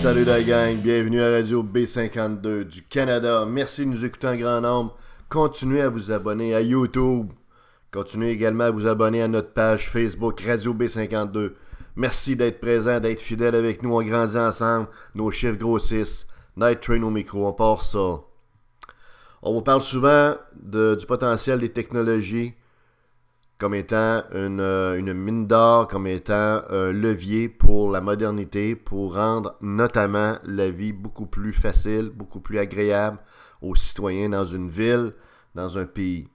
Salut la gang, bienvenue à Radio B52 du Canada. Merci de nous écouter en grand nombre. Continuez à vous abonner à YouTube. Continuez également à vous abonner à notre page Facebook Radio B52. Merci d'être présent, d'être fidèle avec nous. On grandit ensemble, nos chiffres grossissent. Night Train au micro, on part ça. On vous parle souvent du potentiel des technologies comme étant une mine d'or, comme étant un levier pour la modernité, pour rendre notamment la vie beaucoup plus facile, beaucoup plus agréable aux citoyens dans une ville, dans un pays.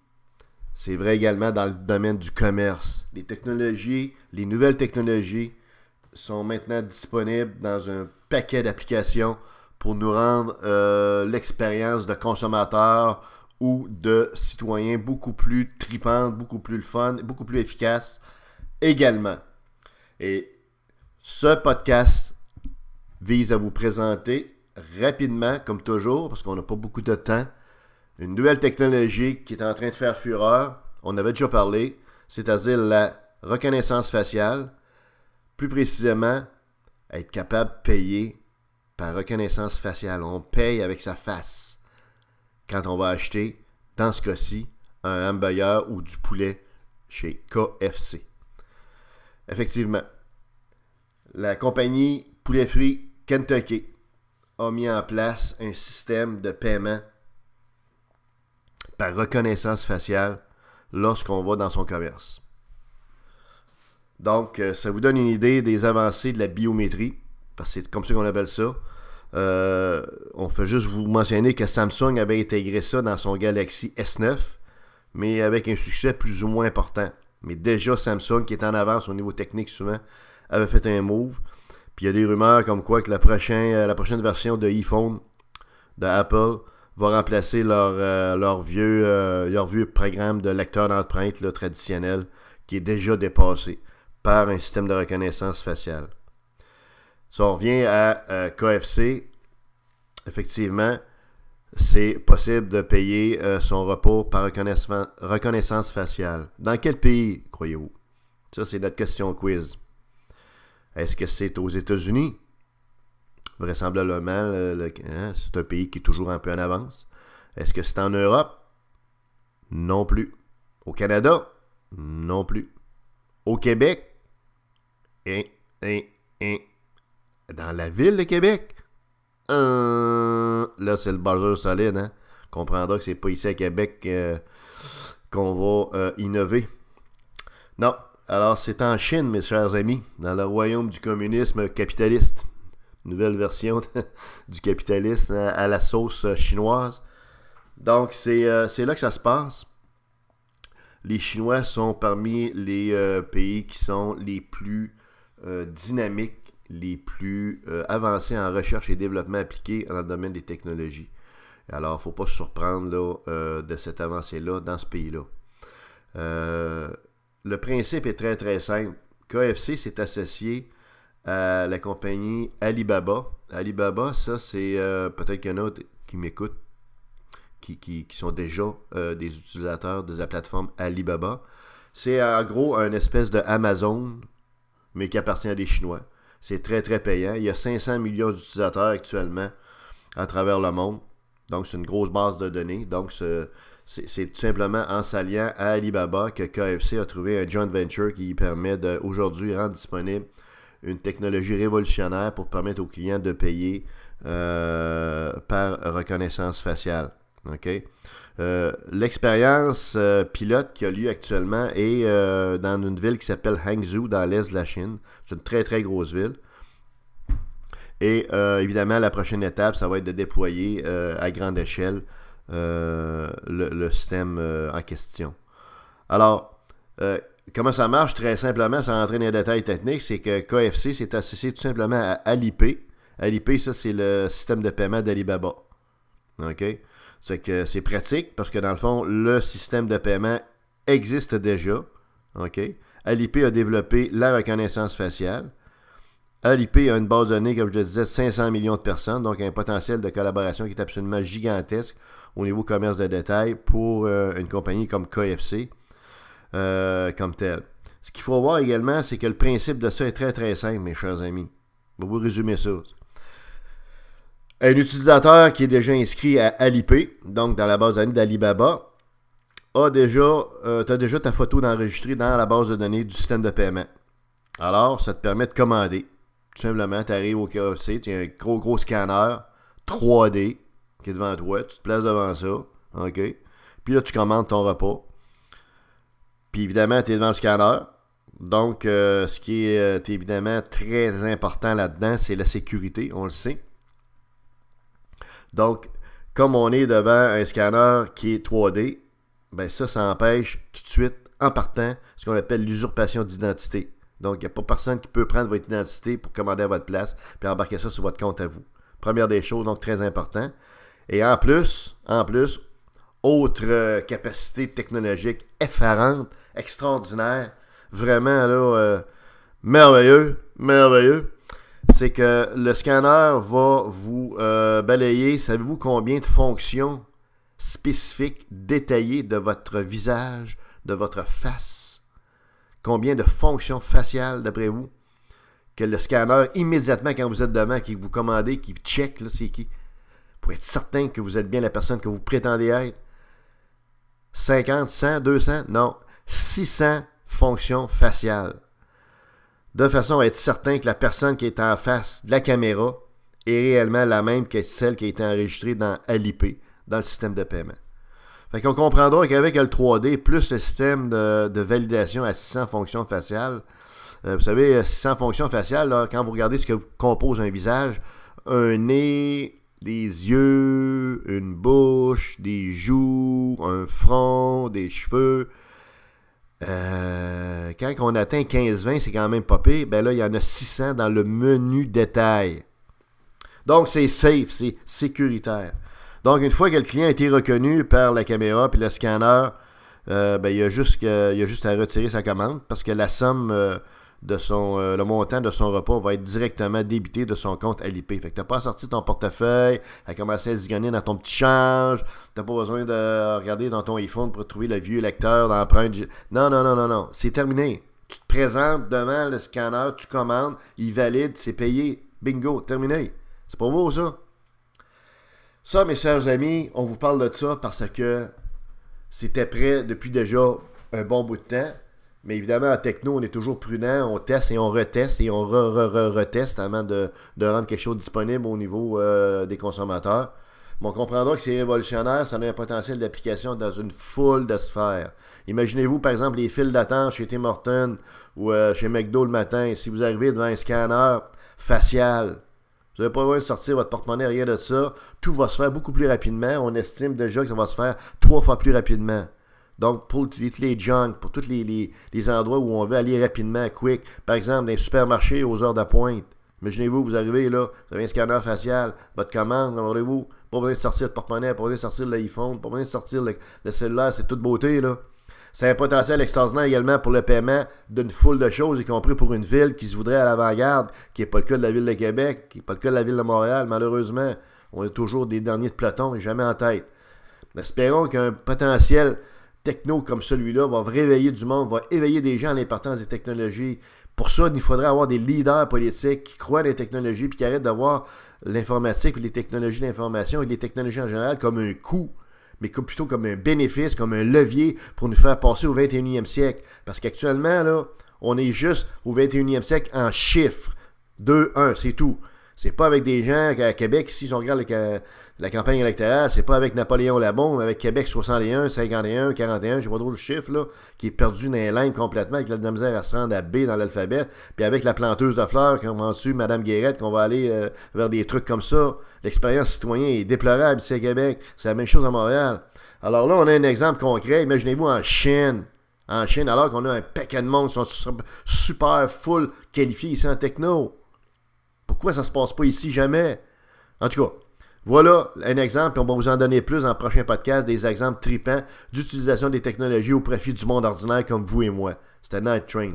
C'est vrai également dans le domaine du commerce. Les technologies, les nouvelles technologies sont maintenant disponibles dans un paquet d'applications pour nous rendre l'expérience de consommateur ou de citoyens beaucoup plus tripante, beaucoup plus le fun, beaucoup plus efficace également. Et ce podcast vise à vous présenter rapidement, comme toujours, parce qu'on n'a pas beaucoup de temps, une nouvelle technologie qui est en train de faire fureur. On avait déjà parlé, c'est-à-dire la reconnaissance faciale. Plus précisément, être capable de payer par reconnaissance faciale. On paye avec sa face quand on va acheter, dans ce cas-ci, un hamburger ou du poulet chez KFC. Effectivement, la compagnie Poulet Frit Kentucky a mis en place un système de paiement par reconnaissance faciale lorsqu'on va dans son commerce. Donc, ça vous donne une idée des avancées de la biométrie, parce que c'est comme ça qu'on appelle ça. On fait juste vous mentionner que Samsung avait intégré ça dans son Galaxy S9, mais avec un succès plus ou moins important. Mais déjà, Samsung, qui est en avance au niveau technique souvent, avait fait un move. Puis il y a des rumeurs comme quoi que la prochaine version de iPhone d'Apple va remplacer leur vieux programme de lecteur d'empreintes traditionnel, qui est déjà dépassé par un système de reconnaissance faciale. Si on revient à KFC, effectivement, c'est possible de payer son repas par reconnaissance faciale. Dans quel pays, croyez-vous? Ça, c'est notre question quiz. Est-ce que c'est aux États-Unis? Vraisemblablement, c'est un pays qui est toujours un peu en avance. Est-ce que c'est en Europe? Non plus. Au Canada? Non plus. Au Québec? Dans la ville de Québec? Là, c'est le buzzer solide, hein? On comprendra que c'est pas ici à Québec qu'on va innover. Non. Alors, c'est en Chine, mes chers amis, dans le royaume du communisme capitaliste. Nouvelle version du capitalisme à la sauce chinoise. Donc, c'est là que ça se passe. Les Chinois sont parmi les pays qui sont les plus dynamiques, les plus avancés en recherche et développement appliqué dans le domaine des technologies. Alors, il ne faut pas se surprendre là, de cette avancée-là dans ce pays-là. Le principe est très très simple. KFC s'est associé à la compagnie Alibaba. Alibaba, ça c'est peut-être qu'il y en a qui m'écoutent, qui sont déjà des utilisateurs de la plateforme Alibaba. C'est en gros une espèce de Amazon, mais qui appartient à des Chinois. C'est très, très payant. Il y a 500 millions d'utilisateurs actuellement à travers le monde. Donc, c'est une grosse base de données. Donc, c'est tout simplement en s'alliant à Alibaba que KFC a trouvé un joint venture qui permet d'aujourd'hui rendre disponible une technologie révolutionnaire pour permettre aux clients de payer par reconnaissance faciale. OK? L'expérience pilote qui a lieu actuellement est dans une ville qui s'appelle Hangzhou, dans l'est de la Chine. C'est une très très grosse ville. Et évidemment, la prochaine étape, ça va être de déployer à grande échelle le système en question. Alors, comment ça marche? Très simplement, sans rentrer dans les détails techniques, c'est que KFC s'est associé tout simplement à Alipay. Alipay, ça, c'est le système de paiement d'Alibaba. OK? C'est que c'est pratique parce que dans le fond, le système de paiement existe déjà. OK? Alipay a développé la reconnaissance faciale. Alipay a une base de données, comme je le disais, 500 millions de personnes, donc un potentiel de collaboration qui est absolument gigantesque au niveau commerce de détail pour une compagnie comme KFC comme telle. Ce qu'il faut voir également, c'est que le principe de ça est très très simple, mes chers amis. Je vais vous résumer ça. Un utilisateur qui est déjà inscrit à Alipay, donc dans la base de données d'Alibaba, t'as déjà ta photo d'enregistrée dans la base de données du système de paiement. Alors, ça te permet de commander. Tout simplement, tu arrives au KFC, tu as un gros scanner 3D qui est devant toi, tu te places devant ça, OK? Puis là, tu commandes ton repas. Puis évidemment, tu es devant le scanner. Donc, ce qui est évidemment très important là-dedans, c'est la sécurité, on le sait. Donc, comme on est devant un scanner qui est 3D, ben ça empêche tout de suite, en partant, ce qu'on appelle l'usurpation d'identité. Donc, il n'y a pas personne qui peut prendre votre identité pour commander à votre place puis embarquer ça sur votre compte à vous. Première des choses, donc très important. Et en plus, autre capacité technologique effarante, extraordinaire, vraiment là, merveilleux, c'est que le scanner va vous balayer, savez-vous combien de fonctions spécifiques, détaillées de votre visage, de votre face? Combien de fonctions faciales, d'après vous, que le scanner, immédiatement quand vous êtes devant, qui vous commandez, qui check, là, c'est qui? Pour être certain que vous êtes bien la personne que vous prétendez être. 50, 100, 200? Non. 600 fonctions faciales. De façon à être certain que la personne qui est en face de la caméra est réellement la même que celle qui a été enregistrée dans Alipay, dans le système de paiement. Fait qu'on comprendra qu'avec le 3D, plus le système de validation à 600 fonctions faciales, vous savez, 600 fonctions faciales, là, quand vous regardez ce que compose un visage, un nez, des yeux, une bouche, des joues, un front, des cheveux. Quand on atteint 15-20, c'est quand même pas pire. Ben là, il y en a 600 dans le menu détail. Donc, c'est safe, c'est sécuritaire. Donc, une fois que le client a été reconnu par la caméra puis le scanner, il y a juste à retirer sa commande parce que la somme le montant de son repas va être directement débité de son compte Alipay. Fait que t'as pas sorti ton portefeuille, à commencer à zigonner dans ton petit change, t'as pas besoin de regarder dans ton iPhone pour trouver le vieux lecteur d'empreinte. Non, c'est terminé. Tu te présentes devant le scanner, tu commandes, il valide, c'est payé, bingo, terminé. C'est pas beau ça? Ça, mes chers amis, on vous parle de ça parce que c'était prêt depuis déjà un bon bout de temps. Mais évidemment, en techno, on est toujours prudent, on teste et on reteste et on reteste avant de rendre quelque chose disponible au niveau des consommateurs. Mais on comprendra que c'est révolutionnaire, ça a un potentiel d'application dans une foule de sphères. Imaginez-vous, par exemple, les files d'attente chez Tim Hortons ou chez McDo le matin. Si vous arrivez devant un scanner facial, vous n'avez pas besoin de sortir votre porte-monnaie, rien de ça. Tout va se faire beaucoup plus rapidement. On estime déjà que ça va se faire 3 fois plus rapidement. Donc, pour tous les junks, pour tous les endroits où on veut aller rapidement, quick, par exemple, dans les supermarchés aux heures de pointe. Imaginez-vous, vous arrivez là, vous avez un scanner facial, votre commande, regardez-vous, pas besoin de sortir le porte-monnaie, pas besoin de sortir l'iPhone, pas besoin de sortir le cellulaire, c'est toute beauté, là. C'est un potentiel extraordinaire également pour le paiement d'une foule de choses, y compris pour une ville qui se voudrait à l'avant-garde, qui n'est pas le cas de la ville de Québec, qui n'est pas le cas de la ville de Montréal, malheureusement. On est toujours des derniers de peloton et jamais en tête. Espérons qu'un potentiel techno comme celui-là va réveiller du monde, va éveiller des gens à l'importance des technologies. Pour ça, il faudrait avoir des leaders politiques qui croient dans les technologies puis qui arrêtent de voir l'informatique et les technologies d'information et les technologies en général comme un coût, mais plutôt comme un bénéfice, comme un levier pour nous faire passer au 21e siècle. Parce qu'actuellement, là, on est juste au 21e siècle en chiffres. 2-1, c'est tout. C'est pas avec des gens à Québec, si on regarde la campagne électorale, c'est pas avec Napoléon Labombe, mais avec Québec 61, 51, 41, je sais pas trop le chiffre, là, qui est perdu dans les lignes complètement, avec la misère à se rendre à B dans l'alphabet, puis avec la planteuse de fleurs, comme on su Mme Guérette, qu'on va aller vers des trucs comme ça. L'expérience citoyenne est déplorable ici à Québec. C'est la même chose à Montréal. Alors là, on a un exemple concret. Imaginez-vous en Chine. En Chine, alors qu'on a un paquet de monde qui sont super full qualifiés ici en techno. Pourquoi ça se passe pas ici jamais? En tout cas, voilà un exemple, et on va vous en donner plus dans le prochain podcast, des exemples tripants d'utilisation des technologies au profit du monde ordinaire comme vous et moi. C'était Night Train.